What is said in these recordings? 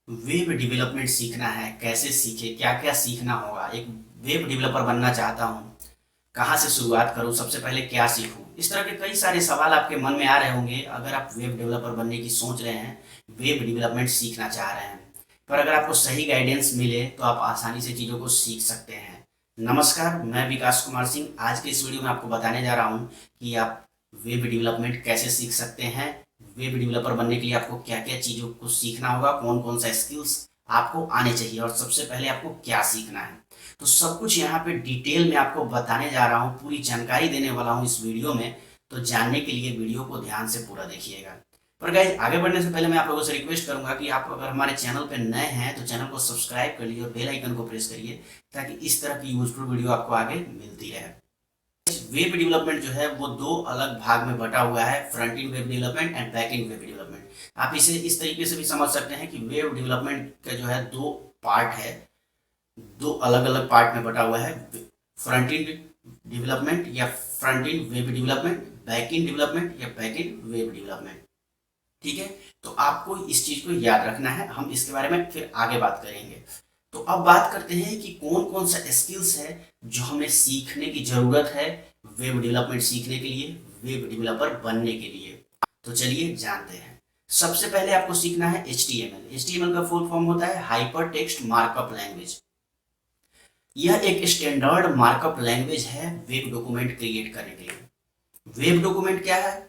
Web development सीखना है, कैसे सीखे, क्या क्या सीखना होगा। एक वेब डेवलपर बनना चाहता हूँ, कहाँ से शुरुआत करूँ, सबसे पहले क्या सीखूँ। इस तरह के कई सारे सवाल आपके मन में आ रहे होंगे अगर आप वेब डेवलपर बनने की सोच रहे हैं, वेब डेवलपमेंट सीखना चाह रहे हैं। पर अगर आपको सही गाइडेंस मिले तो आप आसानी से चीज़ों को सीख सकते हैं। नमस्कार, मैं विकास कुमार सिंह। आज के इस वीडियो में आपको बताने जा रहा हूँ कि आप वेब डेवलपमेंट कैसे सीख सकते हैं। वेब डेवलपर बनने के लिए आपको क्या क्या चीज़ों को सीखना होगा, कौन कौन सा स्किल्स आपको आने चाहिए और सबसे पहले आपको क्या सीखना है। तो सब कुछ यहाँ पे डिटेल में आपको बताने जा रहा हूँ, पूरी जानकारी देने वाला हूँ इस वीडियो में। तो जानने के लिए वीडियो को ध्यान से पूरा देखिएगा। पर गाइज, आगे बढ़ने से पहले मैं आप लोगों से रिक्वेस्ट करूंगा कि आप अगर हमारे चैनल पर नए हैं तो चैनल को सब्सक्राइब कर लीजिए और बेल आइकन को प्रेस करिए, ताकि इस तरह की यूजफुल वीडियो आपको आगे मिलती रहे। वेब डेवलपमेंट जो है वो दो अलग भाग में बटा हुआ है, front end web development and back and web development. आप इसे इस तरीके से भी समझ सकते हैं कि वेब डेवलपमेंट का जो है दो पार्ट है, दो अलग अलग पार्ट में बटा हुआ है। फ्रंट एंड डेवलपमेंट या front end web development, back and development या बैक एंड वेब डेवलपमेंट। ठीक है, तो आपको इस चीज को याद रखना है। हम इसके बारे में फिर आगे बात करेंगे। तो अब बात करते हैं कि कौन कौन सा स्किल्स है जो हमें सीखने की जरूरत है वेब डेवलपमेंट सीखने के लिए, वेब डेवलपर बनने के लिए। तो चलिए जानते हैं। सबसे पहले आपको सीखना है HTML। HTML का फुल फॉर्म होता है हाइपर टेक्स्ट मार्कअप लैंग्वेज। यह एक स्टैंडर्ड मार्कअप लैंग्वेज है वेब डॉक्यूमेंट क्रिएट करने के लिए। वेब डॉक्यूमेंट क्या है?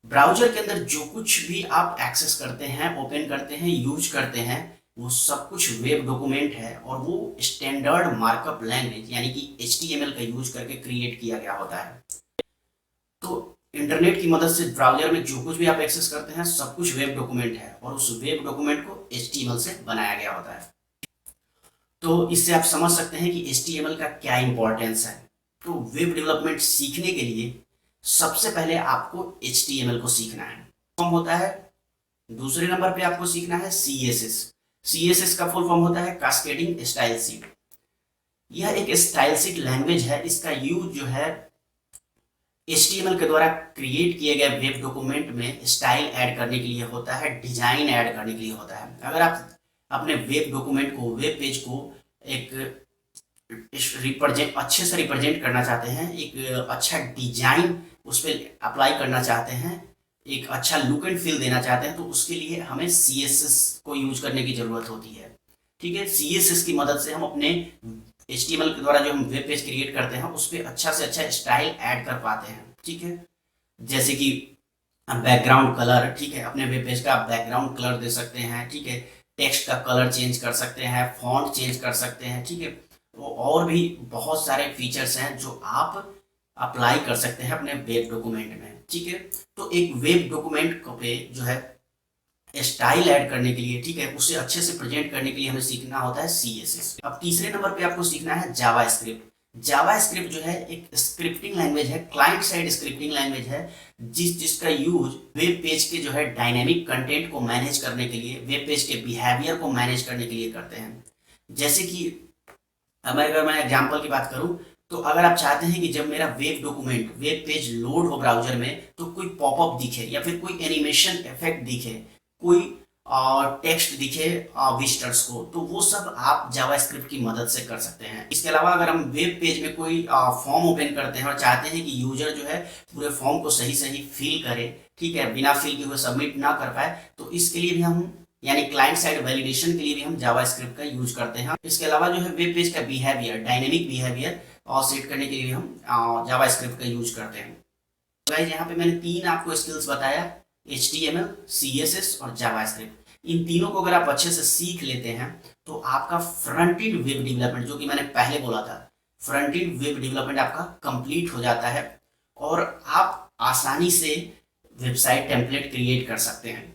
ब्राउजर के अंदर जो कुछ भी आप एक्सेस करते हैं, ओपन करते हैं, यूज करते हैं, वो सब कुछ वेब डॉक्यूमेंट है और वो स्टैंडर्ड मार्कअप लैंग्वेज यानी कि HTML का यूज करके क्रिएट किया गया होता है। तो इंटरनेट की मदद से ब्राउजर में जो कुछ भी आप एक्सेस करते हैं सब कुछ वेब डॉक्यूमेंट है और उस वेब डॉक्यूमेंट को HTML से बनाया गया होता है। तो इससे आप समझ सकते हैं कि HTML का क्या इंपॉर्टेंस है। तो वेब डेवलपमेंट सीखने के लिए सबसे पहले आपको HTML को सीखना है। फॉर्म होता है। दूसरे नंबर पे आपको सीखना है CSS। CSS का फुल फॉर्म होता है कास्केडिंग स्टाइल शीट। यह एक स्टाइल शीट लैंग्वेज है। इसका यूज जो है HTML के द्वारा क्रिएट किए गए वेब डॉक्यूमेंट में स्टाइल ऐड करने के लिए होता है, डिजाइन ऐड करने के लिए होता है। अगर आप अपने वेब डॉक्यूमेंट को, वेब पेज को एक रिप्रेजेंट अच्छे से रिप्रेजेंट करना चाहते हैं, एक अच्छा डिजाइन उस पर अप्लाई करना चाहते हैं, एक अच्छा लुक एंड फील देना चाहते हैं, तो उसके लिए हमें CSS को यूज करने की जरूरत होती है। ठीक है, CSS की मदद से हम अपने HTML के द्वारा जो हम वेब पेज क्रिएट करते हैं उस पर अच्छा से अच्छा स्टाइल ऐड कर पाते हैं। ठीक है, जैसे कि बैकग्राउंड कलर। ठीक है, अपने वेब पेज का आप बैकग्राउंड कलर दे सकते हैं। ठीक है, टेक्स्ट का कलर चेंज कर सकते हैं, फॉन्ट चेंज कर सकते हैं। ठीक है, और भी बहुत सारे फीचर्स हैं जो आप अप्लाई कर सकते हैं अपने वेब डॉक्यूमेंट में। ठीक है, तो एक वेब डॉक्यूमेंट पे जो है स्टाइल ऐड करने के लिए, ठीक है, उसे अच्छे से प्रेजेंट करने के लिए हमें सीखना होता है CSS। अब तीसरे नंबर पे आपको सीखना है जावा स्क्रिप्ट। जावा स्क्रिप्ट जो है एक स्क्रिप्टिंग लैंग्वेज है, क्लाइंट साइड स्क्रिप्टिंग लैंग्वेज है, जिसका यूज वेब पेज के जो है डायनेमिक कंटेंट को मैनेज करने के लिए, वेब पेज के बिहेवियर को मैनेज करने के लिए करते हैं। जैसे कि अगर मैं एग्जाम्पल की बात करूं, तो अगर आप चाहते हैं कि जब मेरा web document, web page load हो ब्राउजर में तो कोई पॉपअप दिखे या फिर कोई एनिमेशन इफेक्ट दिखे, कोई टेक्स्ट दिखे विजिटर्स को, तो वो सब आप जावास्क्रिप्ट की मदद से कर सकते हैं। इसके अलावा अगर हम वेब पेज में कोई फॉर्म ओपन करते हैं और चाहते हैं कि यूजर जो है पूरे फॉर्म को सही सही फिल करे, ठीक है, बिना फिल किए हुए सबमिट ना कर पाए, तो इसके लिए भी हम, यानी क्लाइंट साइड वैलिडेशन के लिए भी हम जावास्क्रिप्ट का यूज करते हैं। इसके अलावा जो है वेब पेज का बिहेवियर, डायनेमिक बिहेवियर और सेट करने के लिए भी हम जावास्क्रिप्ट का यूज करते हैं। गाइस, यहाँ पे मैंने तीन आपको स्किल्स बताया, HTML, CSS और जावास्क्रिप्ट। इन तीनों को अगर आप अच्छे से सीख लेते हैं तो आपका फ्रंट एंड वेब डेवलपमेंट, जो कि मैंने पहले बोला था, फ्रंट एंड वेब डेवलपमेंट आपका कंप्लीट हो जाता है और आप आसानी से वेबसाइट टेम्पलेट क्रिएट कर सकते हैं।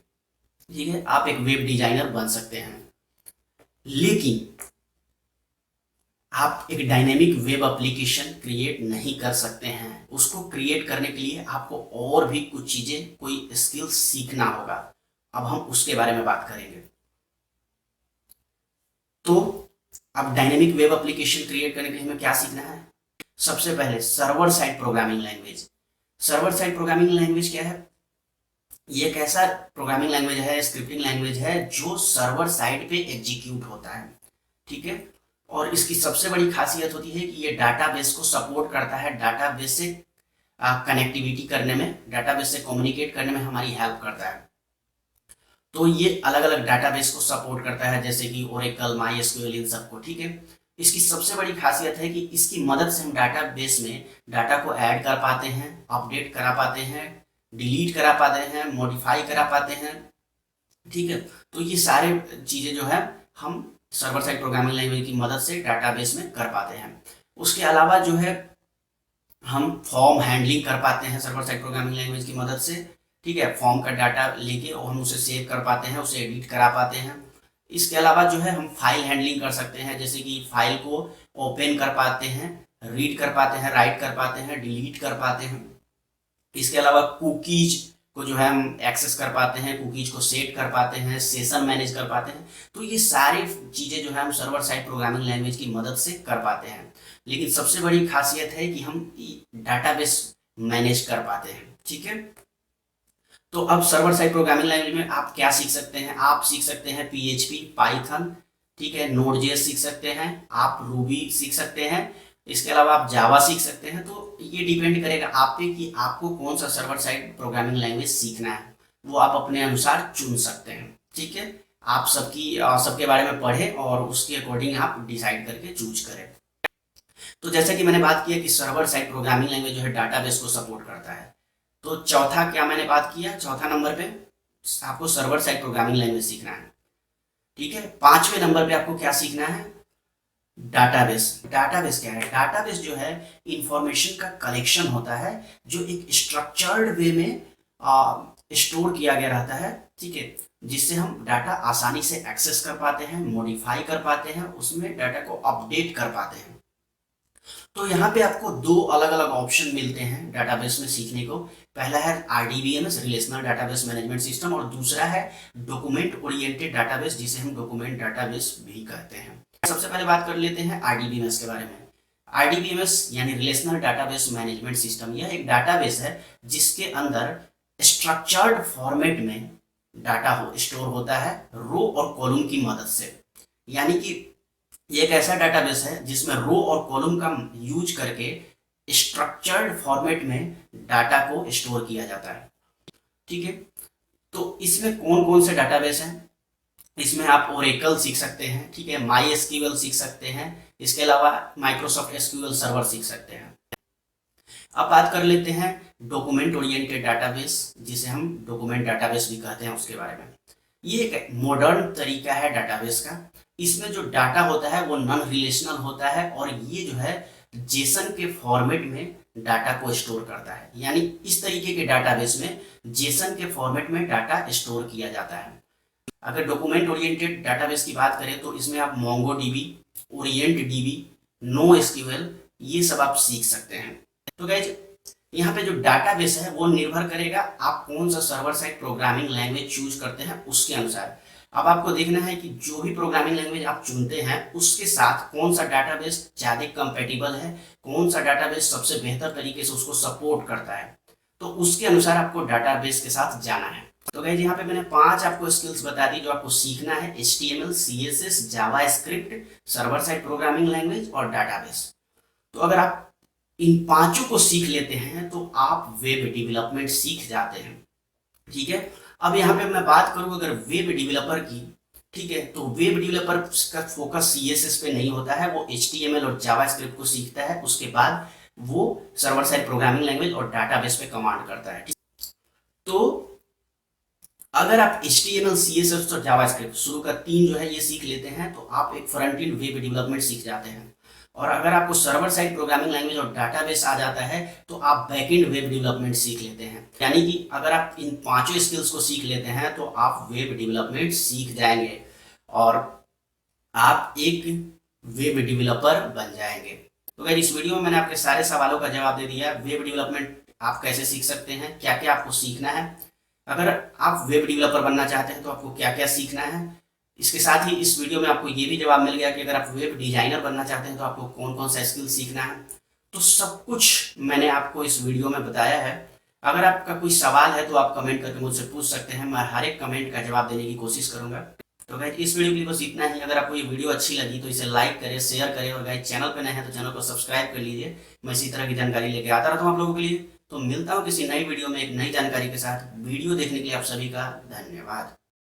ठीक है, आप एक वेब डिजाइनर बन सकते हैं। लेकिन आप एक डायनेमिक वेब एप्लीकेशन क्रिएट नहीं कर सकते हैं। उसको क्रिएट करने के लिए आपको और भी कुछ चीजें, कोई स्किल सीखना होगा। अब हम उसके बारे में बात करेंगे। तो अब डायनेमिक वेब एप्लीकेशन क्रिएट करने के लिए हमें क्या सीखना है? सबसे पहले server side programming language. Server side programming language क्या है? ये एक ऐसा प्रोग्रामिंग लैंग्वेज है, स्क्रिप्टिंग लैंग्वेज है जो सर्वर साइड पे एग्जीक्यूट होता है, ठीक है। और इसकी सबसे बड़ी खासियत होती है कि ये डाटाबेस को सपोर्ट करता है, डाटाबेस से कनेक्टिविटी करने में, डाटाबेस से कम्युनिकेट करने में हमारी हेल्प करता है। तो ये अलग अलग डाटाबेस को सपोर्ट करता है, जैसे कि ओरेकल, माई एसक्यूएल, इन सबको, ठीक है। इसकी सबसे बड़ी खासियत है कि इसकी मदद से हम डाटाबेस में डाटा को ऐड कर पाते हैं, अपडेट करा पाते हैं, डिलीट करा पाते हैं, मॉडिफाई करा पाते हैं, ठीक है। तो ये सारे चीज़ें जो है हम सर्वर साइड प्रोग्रामिंग लैंग्वेज की मदद से डाटाबेस में कर पाते हैं। उसके अलावा जो है हम फॉर्म हैंडलिंग कर पाते हैं सर्वर साइड प्रोग्रामिंग लैंग्वेज की मदद से, ठीक है। फॉर्म का डाटा लेके और हम उसे सेव कर पाते हैं, उसे एडिट करा पाते हैं। इसके अलावा जो है हम फाइल हैंडलिंग कर सकते हैं, जैसे कि फाइल को ओपन कर पाते हैं, रीड कर पाते हैं, राइट कर पाते हैं, डिलीट कर पाते हैं। इसके अलावा कुकीज को जो है हम एक्सेस कर पाते हैं, कुकीज को सेट कर पाते हैं, सेशन मैनेज कर पाते हैं। तो ये सारी चीज़ें जो है हम सर्वर साइड प्रोग्रामिंग लैंग्वेज की मदद से कर पाते हैं। लेकिन सबसे बड़ी खासियत है कि हम डाटाबेस मैनेज कर पाते हैं, ठीक है। तो अब सर्वर साइड प्रोग्रामिंग लैंग्वेज में आप क्या सीख सकते हैं? आप सीख सकते हैं PHP, पाइथन, ठीक है, नोड.js सीख सकते हैं, आप रूबी सीख सकते हैं, इसके अलावा आप जावा सीख सकते हैं। तो ये डिपेंड करेगा आप पे कि आपको कौन सा सर्वर साइड प्रोग्रामिंग लैंग्वेज सीखना है, वो आप अपने अनुसार चुन सकते हैं, ठीक है। आप सबके बारे में पढ़ें और उसके अकॉर्डिंग आप डिसाइड करके चूज करें। तो जैसा कि मैंने बात किया कि सर्वर साइड प्रोग्रामिंग लैंग्वेज जो है डाटाबेस को सपोर्ट करता है। तो चौथा क्या मैंने बात किया, चौथा नंबर पे आपको सर्वर साइड प्रोग्रामिंग लैंग्वेज सीखना है, ठीक है। पांचवें नंबर पे आपको क्या सीखना है? डाटाबेस। डाटाबेस क्या है? डाटाबेस जो है इंफॉर्मेशन का कलेक्शन होता है जो एक स्ट्रक्चर्ड वे में स्टोर किया गया रहता है, ठीक है, जिससे हम डाटा आसानी से एक्सेस कर पाते हैं, मॉडिफाई कर पाते हैं, उसमें डाटा को अपडेट कर पाते हैं। तो यहाँ पे आपको दो अलग अलग ऑप्शन मिलते हैं डाटाबेस में सीखने को। पहला है RDBMS, relational database management system, और दूसरा है डॉक्यूमेंट ओरिएंटेड डाटाबेस, जिसे हम डॉक्यूमेंट डाटाबेस भी कहते हैं। सबसे पहले बात कर लेते हैं RDBMS के बारे में। RDBMS यानी रिलेशनल डाटाबेस मैनेजमेंट सिस्टम, यह एक डाटाबेस है जिसके अंदर स्ट्रक्चर्ड फॉर्मेट में डाटा स्टोर होता है रो और कॉलम की मदद से। यानी कि ये एक ऐसा डाटाबेस है जिसमें रो और कॉलम का यूज करके स्ट्रक्चर्ड फॉर्मेट में डाटा को स्टोर किया जाता है, ठीक है। तो इसमें कौन कौन से डाटाबेस हैं? इसमें आप ओरेकल सीख सकते हैं, ठीक है, माई एसक्यूएल सीख सकते हैं, इसके अलावा माइक्रोसॉफ्ट एसक्यूएल सर्वर सीख सकते हैं। अब बात कर लेते हैं डॉक्यूमेंट ओरिएंटेड डाटाबेस, जिसे हम डॉक्यूमेंट डाटाबेस भी कहते हैं, उसके बारे में। ये एक मॉडर्न तरीका है डाटाबेस का। इसमें जो डाटा होता है वो नॉन रिलेशनल होता है और ये जो है जेसन के फॉर्मेट में डाटा को स्टोर करता है। यानी इस तरीके के डाटाबेस में जेसन के फॉर्मेट में डाटा स्टोर किया जाता है। अगर डॉक्यूमेंट ओरिएंटेड डाटाबेस की बात करें तो इसमें आप MongoDB, OrientDB, NoSQL ये सब आप सीख सकते हैं। तो गाइज यहाँ पे जो डाटाबेस है वो निर्भर करेगा आप कौन सा server side programming language choose करते हैं उसके अनुसार। अब आपको देखना है कि जो भी प्रोग्रामिंग लैंग्वेज आप चुनते हैं उसके साथ कौन सा डाटाबेस ज़्यादा कंपेटिबल है, कौन सा डाटाबेस सबसे बेहतर तरीके से उसको सपोर्ट करता है, तो उसके अनुसार आपको डाटाबेस के साथ जाना है। तो गाइस यहाँ पे मैंने 5 आपको स्किल्स बता दी जो आपको सीखना है: HTML, CSS, JavaScript, server side programming language और डाटाबेस। तो अगर आप इन पांचों को सीख लेते हैं तो आप वेब डेवलपमेंट सीख जाते हैं, ठीक है। अब यहाँ पे मैं बात करूँ अगर वेब डेवलपर की, ठीक है, तो वेब डेवलपर का फोकस CSS पे नहीं होता है, वो HTML और जावास्क्रिप्ट को सीखता है, उसके बाद वो सर्वर साइड प्रोग्रामिंग लैंग्वेज और डाटाबेस पे कमांड करता है। तो अगर आप HTML, CSS और जावास्क्रिप्ट शुरू का 3 जो है ये सीख लेते हैं तो आप एक फ्रंट एंड वेब डेवलपमेंट सीख जाते हैं। और अगर आपको सर्वर साइड प्रोग्रामिंग लैंग्वेज और डाटाबेस आ जाता है तो आप बैकएंड वेब डेवलपमेंट सीख लेते हैं। यानी कि अगर आप इन पांचों स्किल्स को सीख लेते हैं तो आप वेब डेवलपमेंट सीख जाएंगे और आप एक वेब डेवलपर बन जाएंगे। तो अगर इस वीडियो में मैंने आपके सारे सवालों का जवाब दे दिया। वेब डेवलपमेंट आप कैसे सीख सकते हैं, क्या क्या आपको सीखना है, अगर आप वेब डेवलपर बनना चाहते हैं तो आपको क्या क्या सीखना है। इसके साथ ही इस वीडियो में आपको ये भी जवाब मिल गया कि अगर आप वेब डिजाइनर बनना चाहते हैं तो आपको कौन कौन सा स्किल सीखना है। तो सब कुछ मैंने आपको इस वीडियो में बताया है। अगर आपका कोई सवाल है तो आप कमेंट करके मुझसे पूछ सकते हैं, मैं हर एक कमेंट का जवाब देने की कोशिश करूंगा। तो गाइस इस वीडियो के लिए बस इतना ही। अगर आपको ये वीडियो अच्छी लगी तो इसे लाइक करें, शेयर करें, और गाइस चैनल पे नए हैं तो चैनल को सब्सक्राइब कर लीजिए। मैं इसी तरह की जानकारी लेके आता रहता हूँ आप लोगों के लिए। तो मिलता हूँ किसी नई वीडियो में एक नई जानकारी के साथ। वीडियो देखने के लिए आप सभी का धन्यवाद।